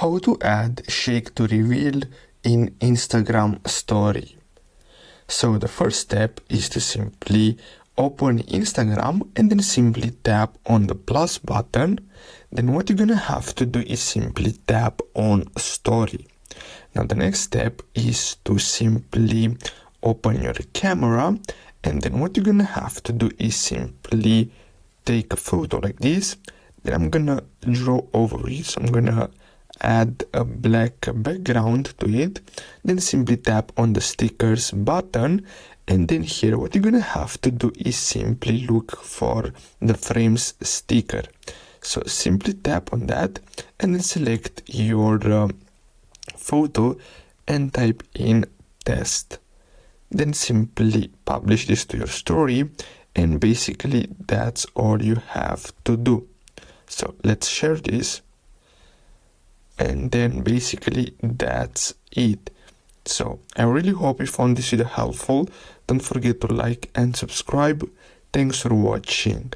How to add shake to reveal in Instagram story. So the first step is to simply open Instagram and then simply tap on the plus button. Then what you're gonna have to do is simply tap on story. Now the next step is to simply open your camera, and then what you're gonna have to do is simply take a photo like this. Then I'm gonna draw over it, so I'm gonna add a black background to it. Then simply tap on the stickers button, and then here what you're gonna have to do is simply look for the frames sticker. So simply tap on that and then select your photo and type in test. Then simply publish this to your story, and basically that's all you have to do. So let's share this, and then basically that's it. So I really hope you found this video helpful. Don't forget to like and subscribe. Thanks for watching.